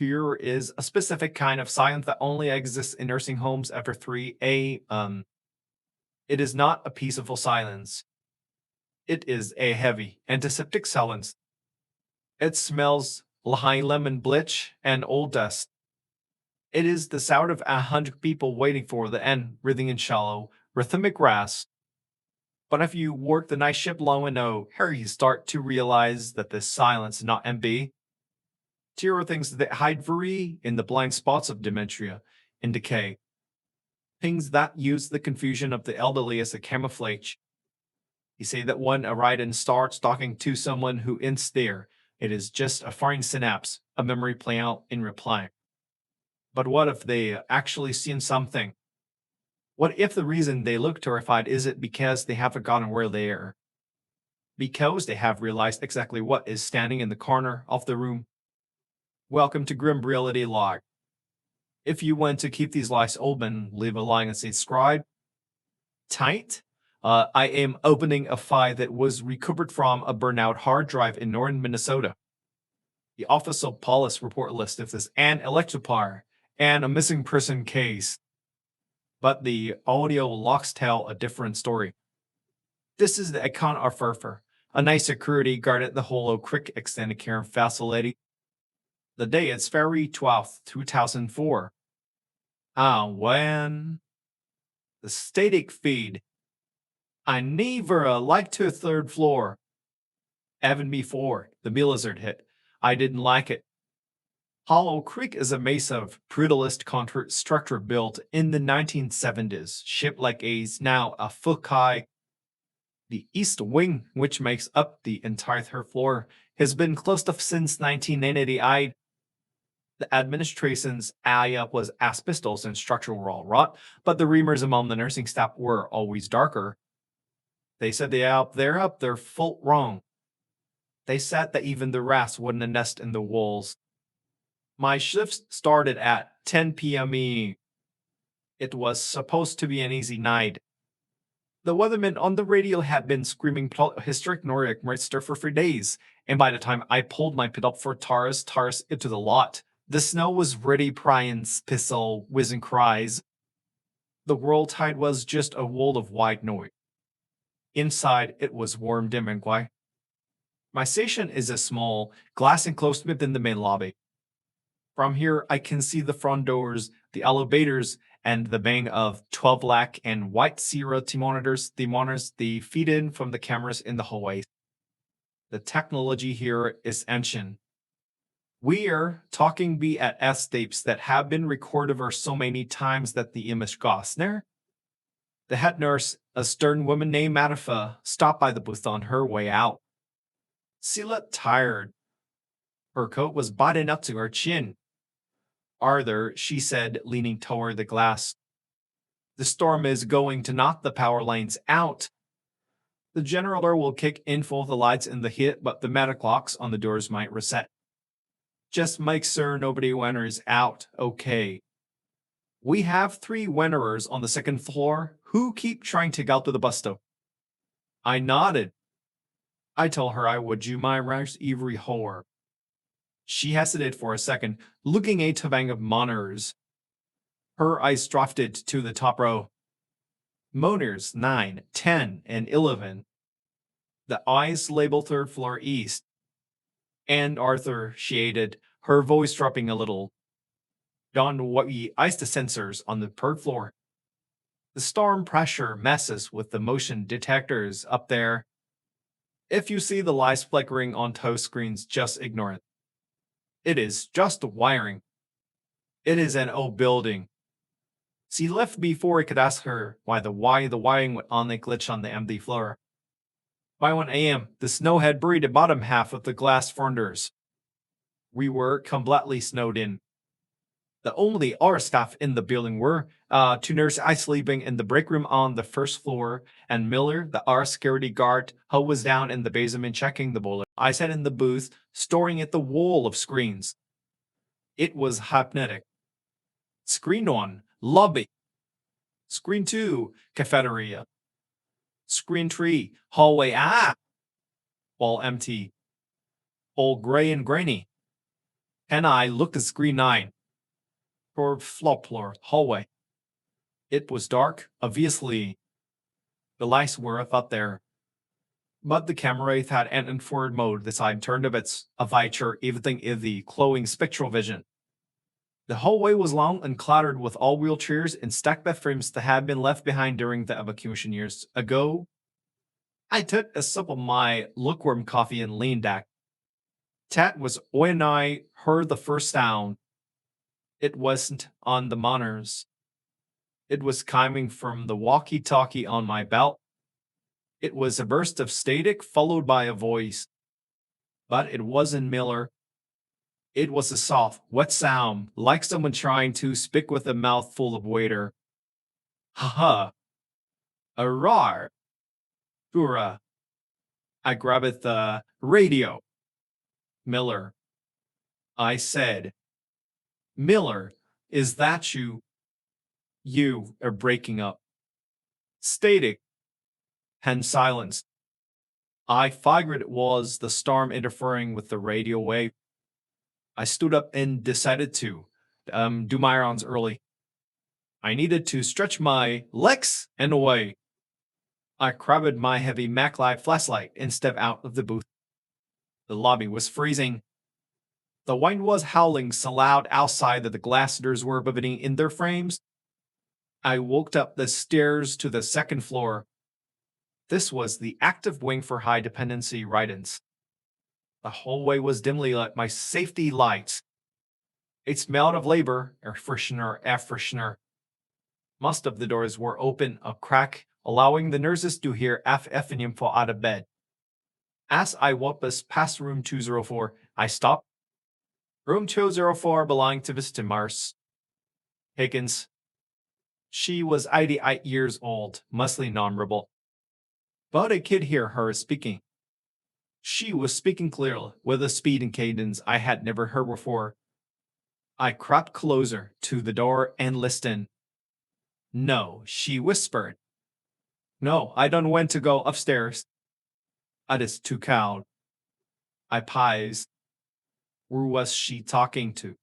Here is a specific kind of silence that only exists in nursing homes after 3 a.m. It is not a peaceful silence. It is a heavy, antiseptic silence. It smells like lemon bleach and old dust. It is the sound of 100 people waiting for the end, breathing in shallow, rhythmic rest. But if you work the night shift long enough, here you start to realize that this silence is not empty. Here are things that hide very in the blind spots of dementia and decay. Things that use the confusion of the elderly as a camouflage. You say that when a writer starts talking to someone who is there, it is just a foreign synapse, a memory playing out in reply. But what if they actually seen something? What if the reason they look terrified isn't because they have forgotten where they are? Because they have realized exactly what is standing in the corner of the room. Welcome to Grim Reality Log. If you want to keep these lights open, leave a like and subscribe. Tight. I am opening a file that was recovered from a burnout hard drive in northern Minnesota. The official police report listed this an electropower and a missing person case. But the audio logs tell a different story. This is the account of Furfer, a night security guard at the Hollow Creek Extended Care Facility. The day is February 12th, 2004. When the static feed. I never liked to third floor. Even before the blizzard hit, I didn't like it. Hollow Creek is a massive, brutalist concrete structure built in the 1970s, shaped like a now a foot high. The east wing, which makes up the entire third floor, has been closed off since 1998. The administration's area was asbestos and structural rot, but the rumors among the nursing staff were always darker. They said they're up, they're full wrong. They said that even the rats wouldn't nest in the walls. My shifts started at 10 p.m. It was supposed to be an easy night. The weatherman on the radio had been screaming historic Nordic monster for 3 days, and by the time I pulled my pit up for Taurus into the lot, the snow was ready Prian's pistol whizzing cries. The world tide was just a wall of white noise. Inside, it was warm, dim, and quiet. My station is a small, glass enclosed within the main lobby. From here, I can see the front doors, the elevators, and the bang of 12 black and white CRT monitors, the feed in from the cameras in the hallways. The technology here is ancient. We're talking BS tapes that have been recorded over so many times that the image Gosner. The head nurse, a stern woman named Matifa, stopped by the booth on her way out. She looked tired. Her coat was buttoned up to her chin. Arthur, she said, leaning toward the glass. The storm is going to knock the power lines out. The generator will kick in full the lights in the heat, but the magic locks on the doors might reset. Just make sure nobody enters out, okay? We have 3 wanderers on the second floor who keep trying to get out to the bus stop. I nodded. I told her I would do my rush every horror. She hesitated for a second, looking at a bank of monitors. Her eyes drifted to the top row. Monitors 9, 10, and 11. The eyes labeled third floor east. And Arthur, she added, her voice dropping a little. Don't we ice the sensors on the third floor. The storm pressure messes with the motion detectors up there. If you see the lights flickering on tow screens, just ignore it. It is just wiring. It is an old building. She left before I could ask her why the wiring would only glitch on the empty floor. By 1 a.m., the snow had buried the bottom half of the glass frontiers. We were completely snowed in. The only other staff in the building were 2 nurses sleeping in the break room on the first floor, and Miller, the our security guard, who was down in the basement checking the boiler. I sat in the booth, staring at the wall of screens. It was hypnotic. Screen 1, lobby. Screen 2, cafeteria. Screen 3, hallway. All empty. All gray and grainy. and I looked at screen 9 for floor hallway. It was dark, obviously. The lights were up there. But the camera had an in forward mode the side turned a bit of feature everything in the glowing spectral vision. The hallway was long and cluttered with all wheelchairs and stacked bathrooms that had been left behind during the evacuation years ago. I took a sip of my lukewarm coffee and leaned back. That was when I heard the first sound. It wasn't on the monitors. It was coming from the walkie-talkie on my belt. It was a burst of static followed by a voice. But it wasn't Miller. It was a soft, wet sound, like someone trying to speak with a mouth full of water. Ha ha. A roar. Pura. I grabbed the radio. Miller. I said. Miller, is that you? You are breaking up. Static. And silence. I figured it was the storm interfering with the radio wave. I stood up and decided to do my rounds early. I needed to stretch my legs and away. I grabbed my heavy MacLight flashlight and stepped out of the booth. The lobby was freezing. The wind was howling so loud outside that the glass doors were vibrating in their frames. I walked up the stairs to the second floor. This was the active wing for high dependency write-ins. The hallway was dimly lit by safety lights. It smelled of labor, air freshener. Most of the doors were open a crack, allowing the nurses to hear FFing fall out of bed. As I walked past room 204, I stopped. Room 204 belonged to Mr. Mars Higgins. She was 88 years old, mostly nonverbal. But I could hear her speaking. She was speaking clearly, with a speed and cadence I had never heard before. I crept closer to the door and listened. No, she whispered. No, I don't want to go upstairs. It is too cold. I paused. Who was she talking to?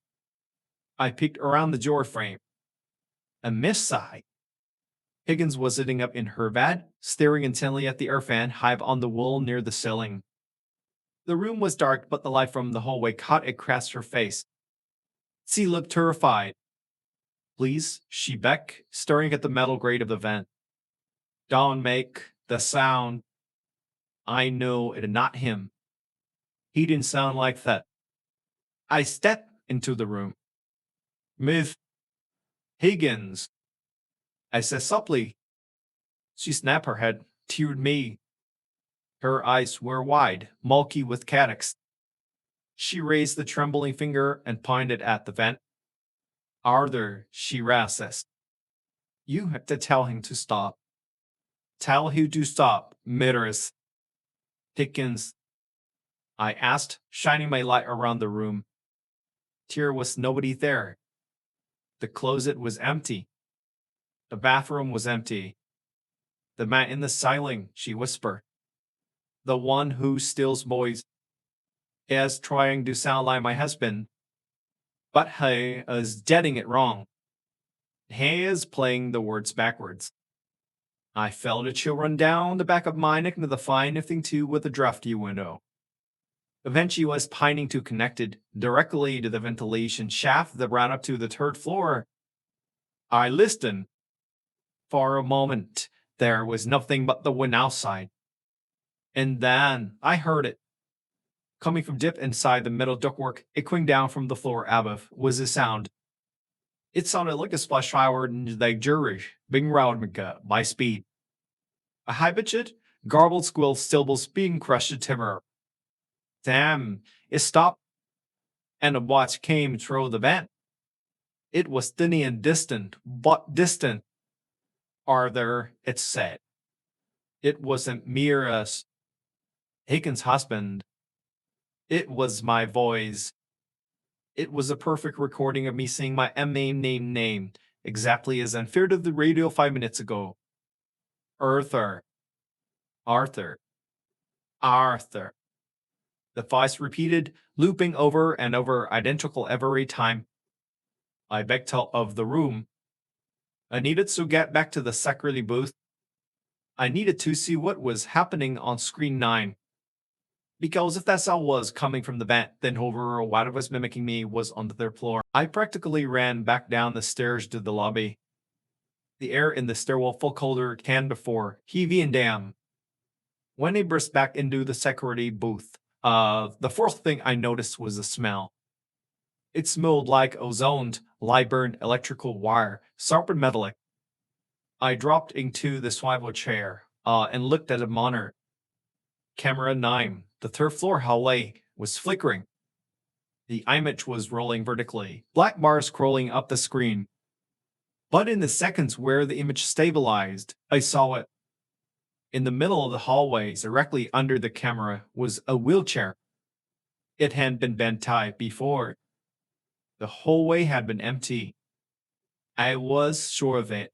I peeked around the door frame. A miss sigh. Higgins was sitting up in her bed, staring intently at the air fan high on the wall near the ceiling. The room was dark, but the light from the hallway caught across her face. She looked terrified. Please, she begged, staring at the metal grate of the vent. Don't make the sound. I know it not him. He didn't sound like that. I stepped into the room. Miss Higgins, I said softly. She snapped her head, toward me. Her eyes were wide, milky with cataracts. She raised the trembling finger and pointed at the vent. Arthur, she rasped. You have to tell him to stop. Tell him to stop, Mitters. Higgins, I asked, shining my light around the room. There was nobody there. The closet was empty. The bathroom was empty. The man in the ceiling, she whispered. The one who steals boys is trying to sound like my husband. But he is getting it wrong. He is playing the words backwards. I felt a chill run down the back of my neck into the fine nifting tube with a drafty window. The vent she was pining to connected directly to the ventilation shaft that ran up to the third floor. I listened. For a moment, there was nothing but the wind outside. And then I heard it. Coming from deep inside the metal ductwork, echoing down from the floor above, was a sound. It sounded like a splash shower in the jury, being round by speed. A high-pitched, garbled squeal syllables being crushed to timber. Damn, it stopped, and a watch came through the vent. It was thin and distant, but distant. Arthur, it said. It wasn't mere us. Higgins' husband. It was my voice. It was a perfect recording of me saying my name, exactly as I feared of the radio 5 minutes ago. Arthur. Arthur. Arthur. The voice repeated, looping over and over, identical every time. I backed out of the room. I needed to get back to the security booth. I needed to see what was happening on screen 9. Because if that sound was coming from the vent, then whoever what was mimicking me was on the 3rd floor. I practically ran back down the stairs to the lobby. The air in the stairwell felt colder than before, heavy and damp. When I burst back into the security booth, the first thing I noticed was the smell. It smelled like ozoned, light-burned electrical wire, sharp and metallic. I dropped into the swivel chair and looked at the monitor. Camera 9, the 3rd floor hallway, was flickering. The image was rolling vertically, black bars scrolling up the screen. But in the seconds where the image stabilized, I saw it. In the middle of the hallway, directly under the camera, was a wheelchair. It hadn't been bent tight before. The hallway had been empty. I was sure of it.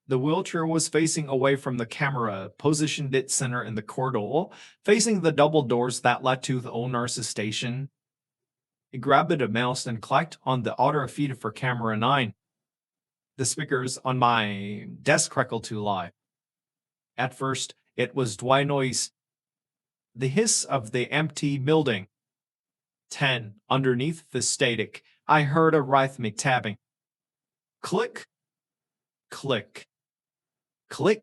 The wheelchair was facing away from the camera, positioned dead center in the corridor, facing the double doors that led to the owner's station. I grabbed a mouse and clicked on the auto feed for camera 9. The speakers on my desk crackled to life. At first, it was dry noise. The hiss of the empty building. 10. Underneath the static, I heard a rhythmic tapping. Click. Click. Click.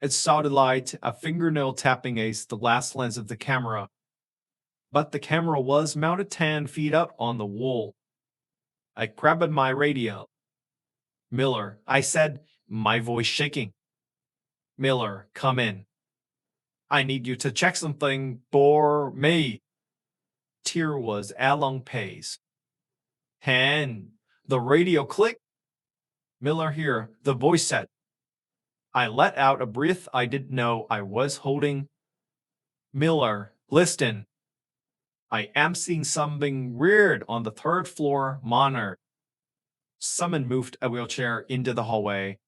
It sounded like a fingernail tapping against the glass lens of the camera. But the camera was mounted 10 feet up on the wall. I grabbed my radio. Miller, I said, my voice shaking. Miller, come in. I need you to check something for me. Tear was at long pace. 10. The radio clicked. Miller here, the voice said. I let out a breath I didn't know I was holding. Miller, listen. I am seeing something weird on the 3rd floor monitor. Someone moved a wheelchair into the hallway.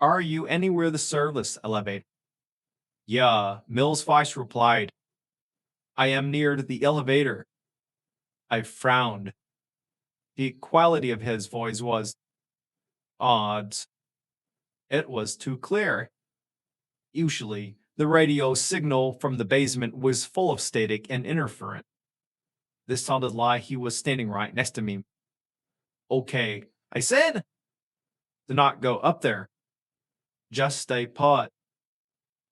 Are you anywhere the service elevator? Yeah, Mill's voice replied. I am near the elevator. I frowned. The quality of his voice was odd. It was too clear. Usually, the radio signal from the basement was full of static and interference. This sounded like he was standing right next to me. Okay, I said. Do not go up there. Just stay put.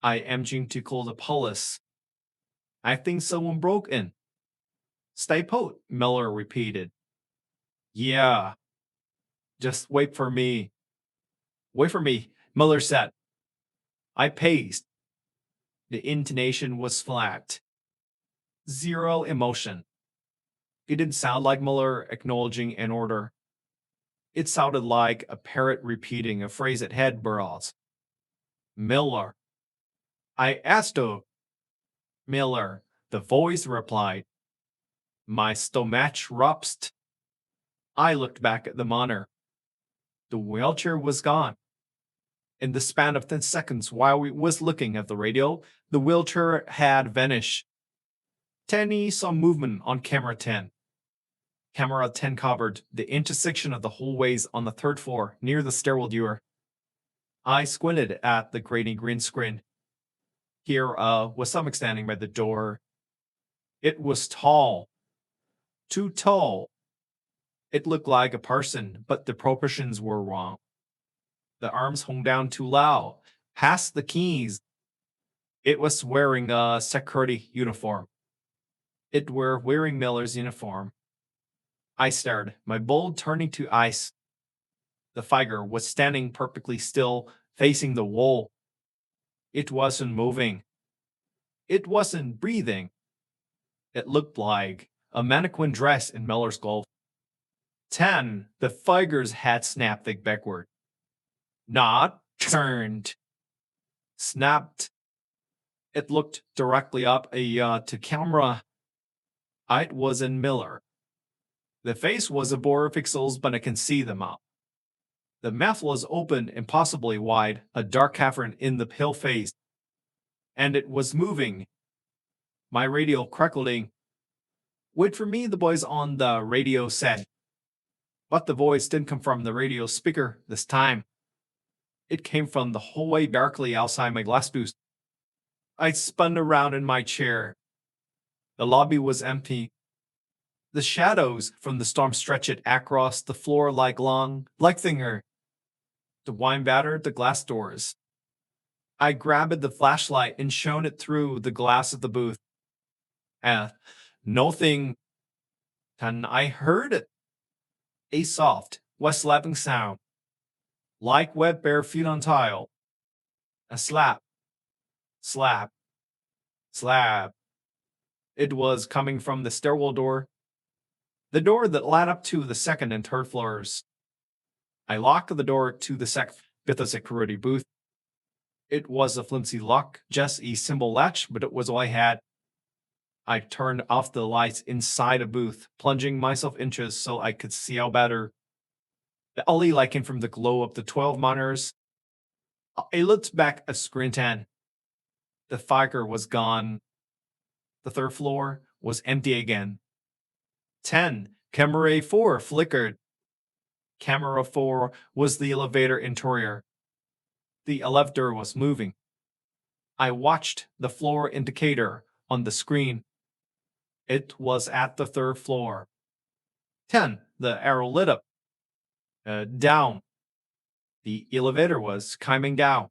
I am going to call the police. I think someone broke in. Stay put, Miller repeated. Yeah. Just wait for me. Wait for me, Miller said. I paced. The intonation was flat. Zero emotion. It didn't sound like Miller acknowledging an order. It sounded like a parrot repeating a phrase it had burrows. Miller. I asked her. Miller, the voice replied. My stomach rupsed. I looked back at the monitor. The wheelchair was gone. In the span of 10 seconds while we was looking at the radio, the wheelchair had vanished. Tenny saw movement on camera 10. Camera 10 covered the intersection of the hallways on the 3rd floor near the stairwell door. I squinted at the grainy green screen. Here was someone standing by the door. It was tall. Too tall. It looked like a person, but the proportions were wrong. The arms hung down too low, past the knees. It was wearing a security uniform. It were wearing Miller's uniform. I stared, my blood turning to ice. The figure was standing perfectly still, facing the wall. It wasn't moving. It wasn't breathing. It looked like a mannequin dressed in Miller's glove. 10. The figure's head snapped backward. Not turned. Snapped. It looked directly up to camera. It wasn't Miller. The face was a blur of pixels, but I can see them up. The mouth was open, impossibly wide, a dark cavern in the pale face. And it was moving. My radio crackling. Wait for me, the boys on the radio said. But the voice didn't come from the radio speaker this time. It came from the hallway darkly outside my glass booth. I spun around in my chair. The lobby was empty. The shadows from the storm stretched across the floor like finger. The wine battered the glass doors. I grabbed the flashlight and shone it through the glass of the booth. Nothing. Then I heard it. A soft, wet-slapping sound, like wet bare feet on tile. A slap, slap, slap. It was coming from the stairwell door, the door that led up to the second and third floors. I locked the door to the security booth. It was a flimsy lock, just a simple latch, but it was all I had. I turned off the lights inside a booth, plunging myself into so I could see out better. The only light came from the glow of the 12 monitors. I looked back at screen 10. The fire was gone. The third floor was empty again. 10. Camera 4 flickered. Camera 4 was the elevator interior. The elevator was moving. I watched the floor indicator on the screen. It was at the third floor. 10. The arrow lit up. Down. The elevator was coming down.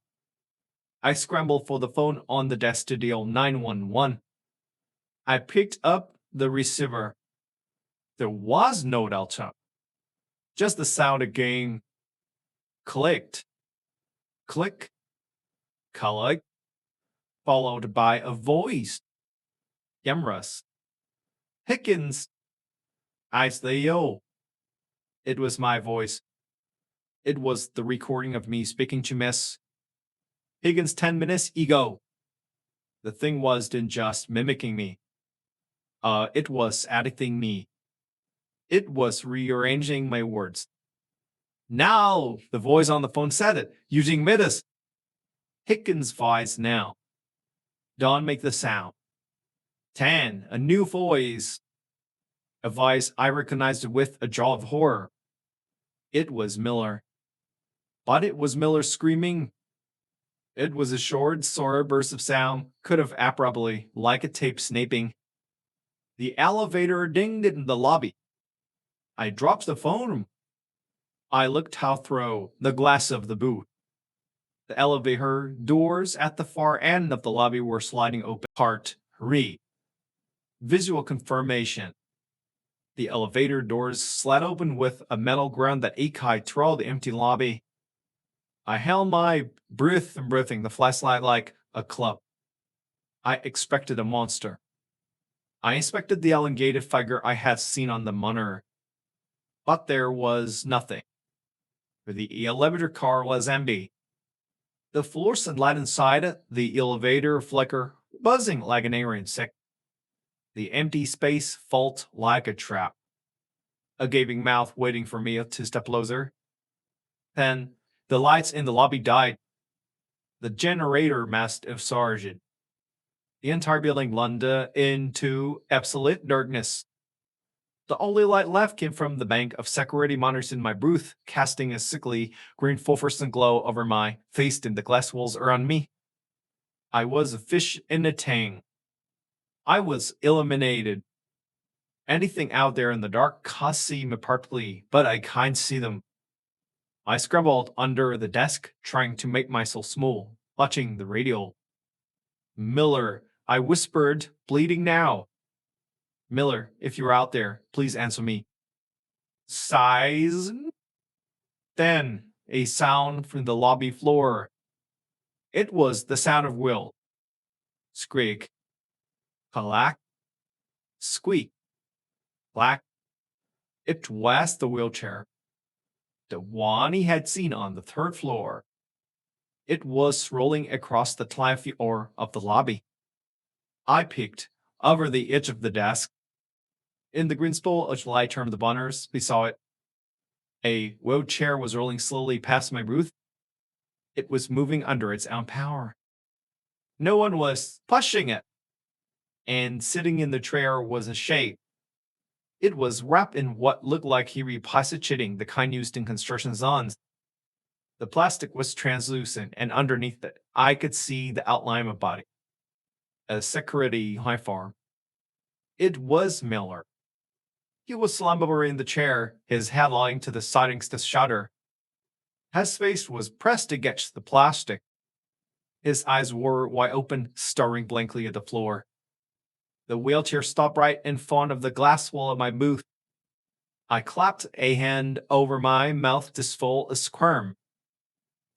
I scrambled for the phone on the desk to dial 911. I picked up the receiver. There was no delta. Just the sound again. Clicked. Click. Click. Followed by a voice. Cameras. Higgins. I say yo. It was my voice. It was the recording of me speaking to Miss Higgins 10 minutes ago. The thing wasn't just mimicking me. It was editing me. It was rearranging my words. Now, the voice on the phone said it, using Midas. Higgins' voice now. Don't make the sound. 10. A new voice. A voice I recognized with a jaw of horror. It was Miller. But it was Miller screaming. It was a short, sore burst of sound, cut off abruptly, like a tape snapping. The elevator dinged in the lobby. I dropped the phone. I looked out through the glass of the booth. The elevator doors at the far end of the lobby were sliding open. Part 3. Visual confirmation. The elevator doors slid open with a metal ground that echoed through the empty lobby. I held my breath and breathing the flashlight like a club. I expected a monster. I inspected the elongated figure I had seen on the monitor. But there was nothing. The elevator car was empty. The fluorescent light inside the elevator flickered, buzzing like an air insect. The empty space felt like a trap. A gaping mouth waiting for me to step closer. Then, the lights in the lobby died. The generator must have surged. The entire building plunged into absolute darkness. The only light left came from the bank of security monitors in my booth, casting a sickly green fluorescent glow over my face and the glass walls around me. I was a fish in a tank. I was eliminated. Anything out there in the dark can't see me perfectly, but I can't see them. I scrambled under the desk, trying to make myself small, watching the radio. Miller, I whispered, bleeding now. Miller, if you're out there, please answer me. Sighs. Then, a sound from the lobby floor. It was the sound of Will. Squeak. Clack. Squeak. Clack. It was the wheelchair. The one he had seen on the third floor. It was rolling across the floor of the lobby. I peeked over the edge of the desk. In the green spool of light turned the banners, we saw it. A wheelchair was rolling slowly past my booth. It was moving under its own power. No one was pushing it. and sitting in the chair was a shape. It was wrapped in what looked like hairy plastic sheeting, the kind used in construction zones. The plastic was translucent, and underneath it, I could see the outline of a body. A security uniform. It was Miller. He was slumbering in the chair, his head lying to the side against the shutter. His face was pressed against the plastic. His eyes were wide open, staring blankly at the floor. The wheelchair stopped right in front of the glass wall of my booth. I clapped a hand over my mouth to swallow a squirm.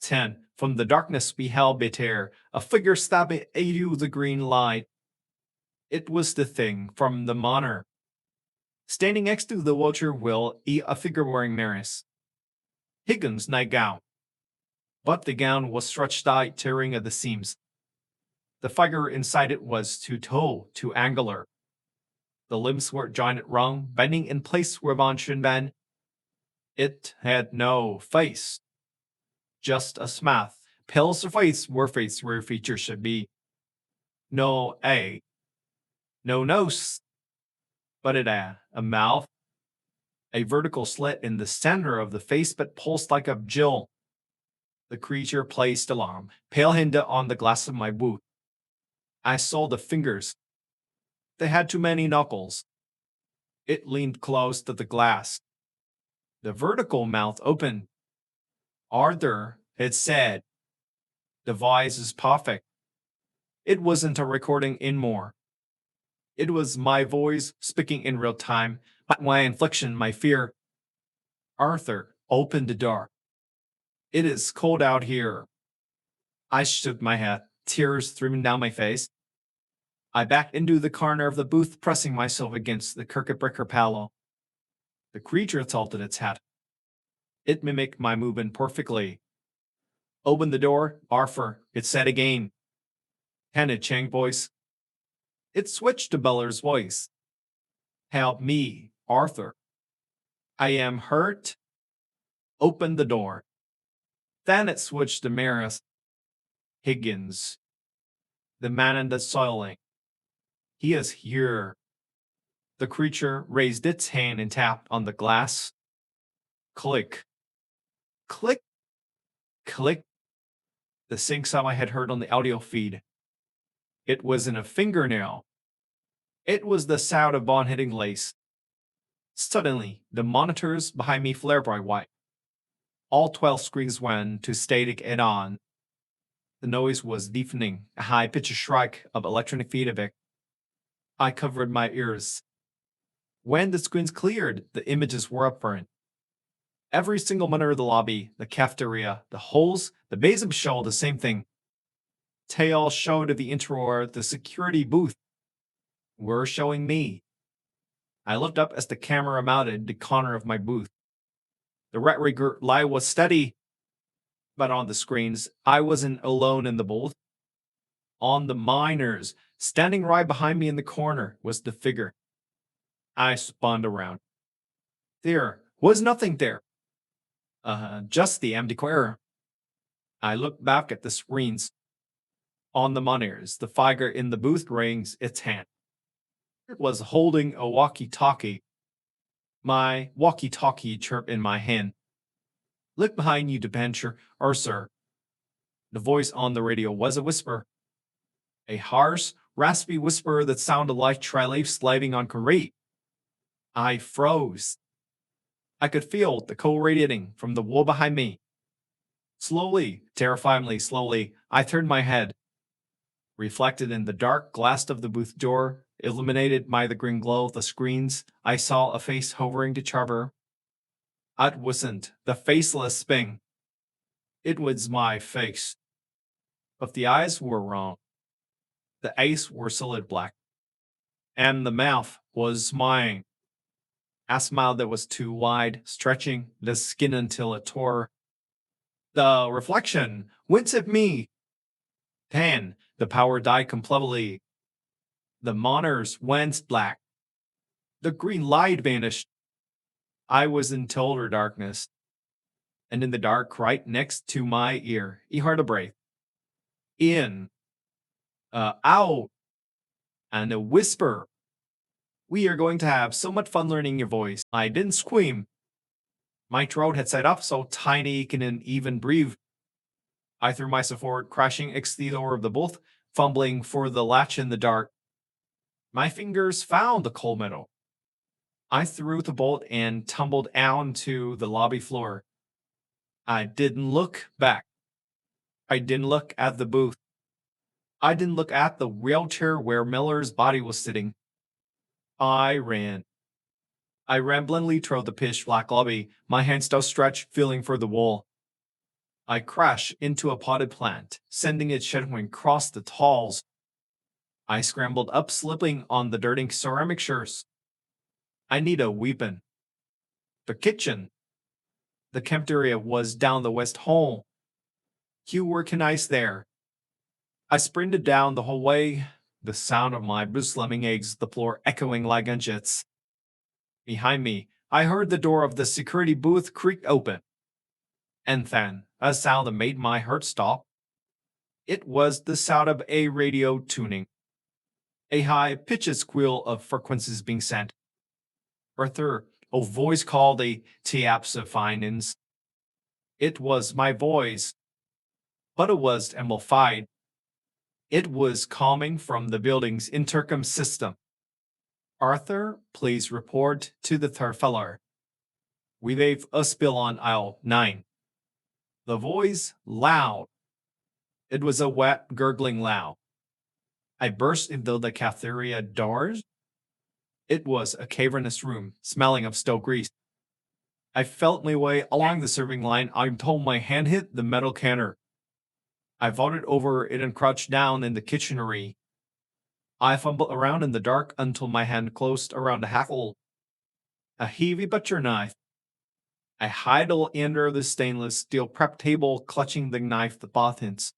10. From the darkness beheld Beter, a figure stabbing into the green light. It was the thing from the monitor. Standing next to the wheelchair wheel, a figure wearing Maris Higgins' nightgown. But the gown was stretched out, tearing at the seams. The figure inside it was too tall, too angular. The limbs were jointed wrong, bending in place where one should bend. It had no face. Just a smooth, pale surface where features should be. No eye. No nose. But it had a mouth. A vertical slit in the center of the face but pulsed like a jewel. The creature placed alarm, pale-handed on the glass of my boot. I saw the fingers. They had too many knuckles. It leaned close to the glass. The vertical mouth opened. Arthur, it said. The voice is perfect. It wasn't a recording anymore. It was my voice speaking in real time, my inflection, my fear. Arthur, open the door. It is cold out here. I shook my head, tears streaming down my face. I backed into the corner of the booth, pressing myself against the circuit breaker panel. The creature tilted its head. It mimicked my movement perfectly. Open the door, Arthur, it said again. And it changed voice. It switched to Beller's voice. Help me, Arthur. I am hurt. Open the door. Then it switched to Maris Higgins, the man in the soiling. He is here. The creature raised its hand and tapped on the glass. Click. Click. Click. The sing sound I had heard on the audio feed. It wasn't a fingernail. It was the sound of bond hitting lace. Suddenly, the monitors behind me flared bright white. All 12 screens went to static and on. The noise was deafening, a high-pitched shriek of electronic feedback. I covered my ears. When the screens cleared, the images were apparent. Every single monitor of the lobby, the cafeteria, the halls, the basement showed the same thing. They all showed the interior, the security booth. Were showing me. I looked up as the camera mounted the corner of my booth. The red rigger light was steady, but on the screens, I wasn't alone in the booth. On the miners, standing right behind me in the corner, was the figure. I spun around. There was nothing there. Just the empty square. I looked back at the screens. On the monitors, the figure in the booth raised its hand. It was holding a walkie-talkie. My walkie-talkie chirped in my hand. Look behind you, debenture, or sir. The voice on the radio was a whisper. A harsh, raspy whisper that sounded like tri-leaf sliding on concrete. I froze. I could feel the cold radiating from the wall behind me. Slowly, terrifyingly slowly, I turned my head. Reflected in the dark glass of the booth door, illuminated by the green glow of the screens, I saw a face hovering to Charver. It wasn't the faceless thing. It was my face. But the eyes were wrong. The eyes were solid black. And the mouth was mine. A smile that was too wide, stretching the skin until it tore. The reflection winced at me. Then the power died completely. The monitors went black. The green light vanished. I was in total darkness. And in the dark right next to my ear, he heard a breath. In. Out. and a whisper. We are going to have so much fun learning your voice. I didn't scream. My throat had set up so tiny I couldn't even breathe. I threw myself forward, crashing against the door of the bolt, fumbling for the latch in the dark. My fingers found the cold metal. I threw the bolt and tumbled down to the lobby floor. I didn't look back. I didn't look at the booth. I didn't look at the wheelchair where Miller's body was sitting. I ran. I ran blindly through the pitch black lobby, my hands still stretched, feeling for the wall. I crashed into a potted plant, sending it shuddering across the halls. I scrambled up, slipping on the dirty ceramic chairs. I need a weapon. The kitchen. The cafeteria was down the west hall. You recognized there. I sprinted down the hallway, the sound of my boots slamming against the floor echoing like gunshots. Behind me, I heard the door of the security booth creak open. And then, a sound that made my heart stop. It was the sound of a radio tuning. A high-pitched squeal of frequencies being sent. Arthur, a voice called a taps of finance. It was my voice, but it was amplified. It was coming from the building's intercom system. Arthur, please report to the third floor. We've a spill on aisle 9. The voice loud. It was a wet, gurgling loud. I burst into the cafeteria doors. It was a cavernous room, smelling of stove grease. I felt my way along the serving line until my hand hit the metal counter. I vaulted over it and crouched down in the kitchenery. I fumbled around in the dark until my hand closed around a hackle. A heavy butcher knife. I huddled under the stainless steel prep table, clutching the knife the buttons.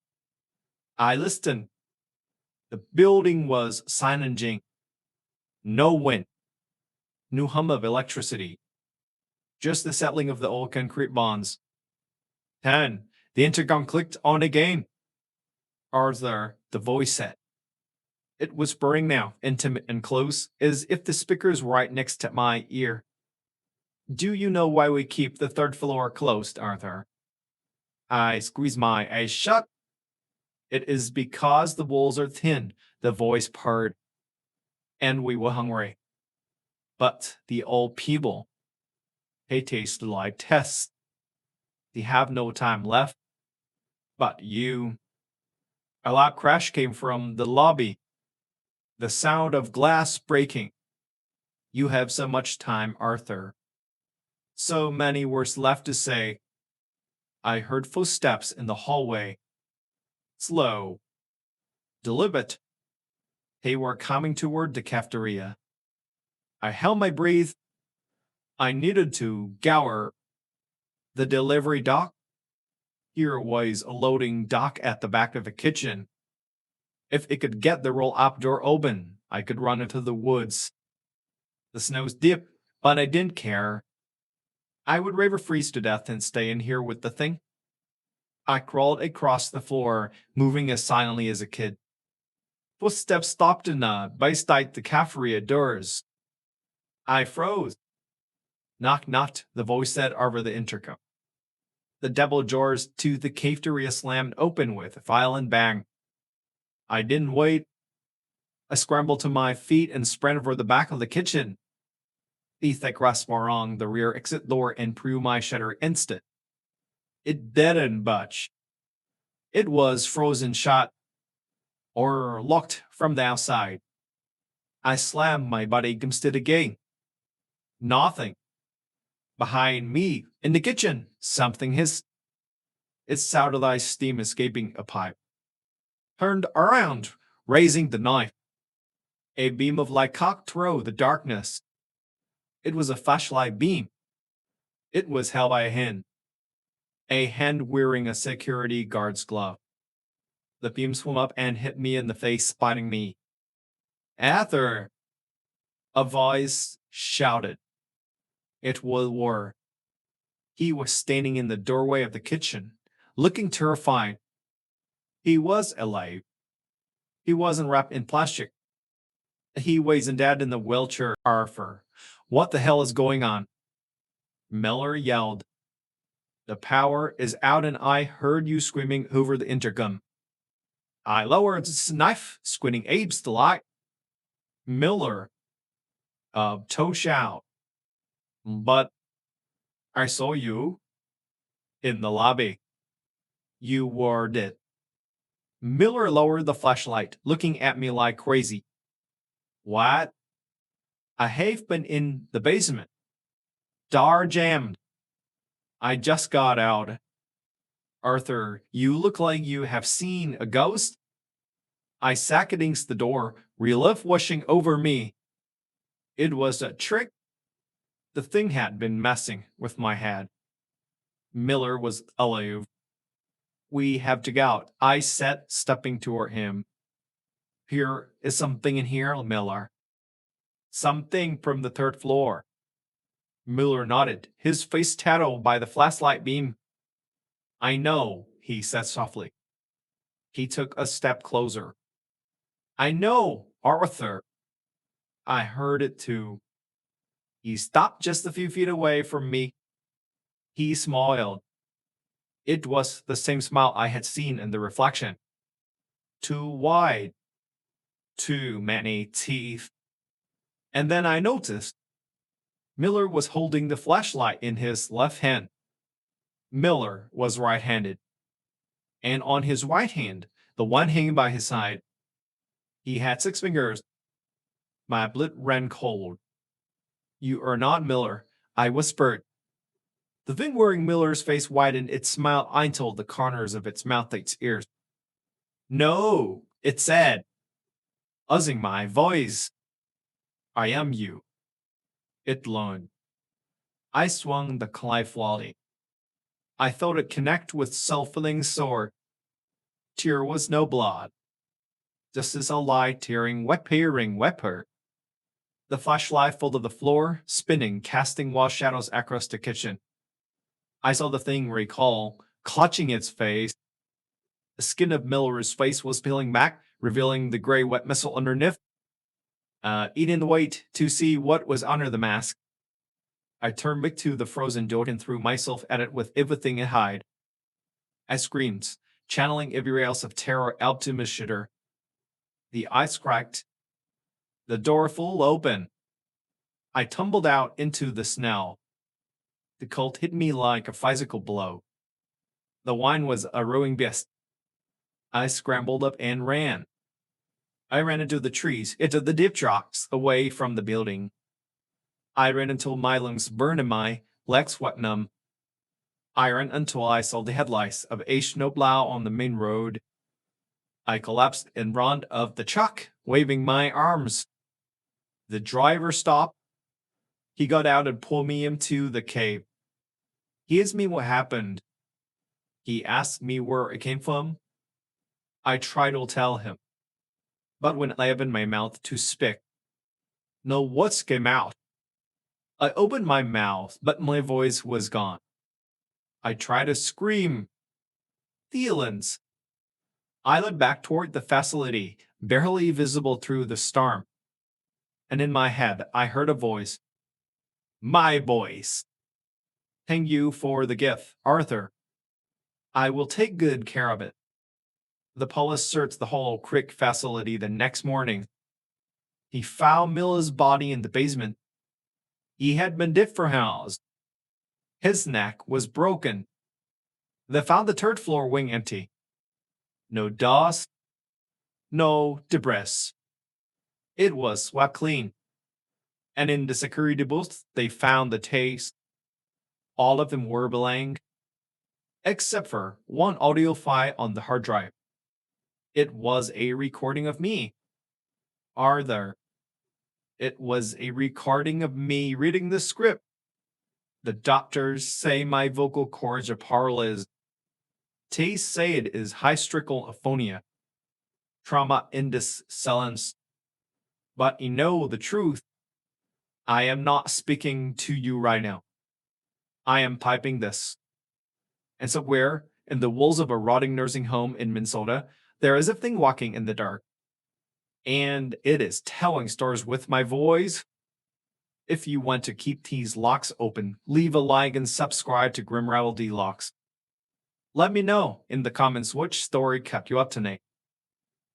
I listened. The building was silent. No wind. No hum of electricity. Just the settling of the old concrete bonds. Then, the intercom clicked on again. Arthur, the voice said. It was whispering now, intimate and close, as if the speakers were right next to my ear. Do you know why we keep the third floor closed, Arthur? I squeezed my eyes shut. It is because the walls are thin, the voice purred. And we were hungry. But the old people, they taste like tests. They have no time left. But you. A loud crash came from the lobby. The sound of glass breaking. You have so much time, Arthur. So many words left to say. I heard footsteps in the hallway. Slow. Deliberate. They were coming toward the cafeteria. I held my breath. I needed to gower. The delivery dock? Here was a loading dock at the back of the kitchen. If it could get the roll-up door open, I could run into the woods. The snow's deep, but I didn't care. I would rather freeze to death than stay in here with the thing. I crawled across the floor, moving as silently as a kid. Footsteps stopped beside the cafeteria doors. I froze. Knock, knock, the voice said over the intercom. The double doors to the cafeteria slammed open with a violent bang. I didn't wait. I scrambled to my feet and sprinted for the back of the kitchen. The thick rust were on the rear exit door and through my shutter instant. It didn't budge. It was frozen shut or locked from the outside. I slammed my body against it again. Nothing. Behind me, in the kitchen, something hissed. It sounded like steam escaping a pipe. Turned around, raising the knife. A beam of light cut through the darkness. It was a flashlight beam. It was held by a hand wearing a security guard's glove. The beam swung up and hit me in the face, spotting me. Arthur! A voice shouted. It was War. He was standing in the doorway of the kitchen, looking terrified. He was alive. He wasn't wrapped in plastic. He weighs and dad in the wheelchair. Arthur, what the hell is going on? Miller yelled. The power is out and I heard you screaming over the intercom. I lowered the knife, squinting Abe's delight. Miller, toe shout. But I saw you in the lobby. You were dead. Miller lowered the flashlight, looking at me like crazy. What? I have been in the basement. Door jammed. I just got out. Arthur, you look like you have seen a ghost. I sat against the door, relief washing over me. It was a trick. The thing had been messing with my head. Miller was alive. We have to go out, I said, stepping toward him. Here is something in here, Miller. Something from the third floor. Miller nodded, his face tattled by the flashlight beam. I know, he said softly. He took a step closer. I know, Arthur. I heard it too. He stopped just a few feet away from me. He smiled. It was the same smile I had seen in the reflection. Too wide. Too many teeth. And then I noticed Miller was holding the flashlight in his left hand. Miller was right-handed. And on his right hand, the one hanging by his side, he had 6 fingers. My blood ran cold. You are not Miller, I whispered. The thing wearing Miller's face widened, its smile until the corners of its mouth its ears. No, it said, buzzing my voice. I am you. It learned. I swung the knife wildly. I felt it connect with self-filling sword. There was no blood. Just as a light tearing weapon. The flashlight fell to the floor, spinning, casting wild shadows across the kitchen. I saw the thing recoil, clutching its face. The skin of Miller's face was peeling back, revealing the gray wet missile underneath. Eating the weight to see what was under the mask. I turned back to the frozen door and threw myself at it with everything it had. I screamed, channeling every ounce of terror out to Shitter. The ice cracked. The door flew open. I tumbled out into the snow. The cold hit me like a physical blow. The wine was a ruined beast. I scrambled up and ran. I ran into the trees, into the deep rocks, away from the building. I ran until my lungs burned and my legs wet numb. I ran until I saw the headlights of a snowplow on the main road. I collapsed in front of the truck, waving my arms. The driver stopped. He got out and pulled me into the cave. He asked me what happened. He asked me where it came from. I tried to tell him. But when I opened my mouth to speak, no words came out. I opened my mouth, but my voice was gone. I tried to scream. Feelings. I looked back toward the facility, barely visible through the storm. And in my head, I heard a voice. My voice. Thank you for the gift, Arthur. I will take good care of it. The police searched the Hollow Creek facility the next morning. He found Miller's body in the basement. He had been dead for hours. His neck was broken. They found the third floor wing empty. No dust, no debris. It was swept clean. And in the security booth, they found the tapes. All of them were blank, except for one audio file on the hard drive. It was a recording of me. Arthur. It was a recording of me reading the script. The doctors say my vocal cords are powerless. They say it is hysterical aphonia. Trauma indiscellence. But you know the truth. I am not speaking to you right now. I am typing this. And somewhere in the walls of a rotting nursing home in Minnesota, there is a thing walking in the dark. and it is telling stories with my voice. If you want to keep these locks open, leave a like and subscribe to Grim Rival D Locks. Let me know in the comments which story kept you up tonight.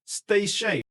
Stay safe.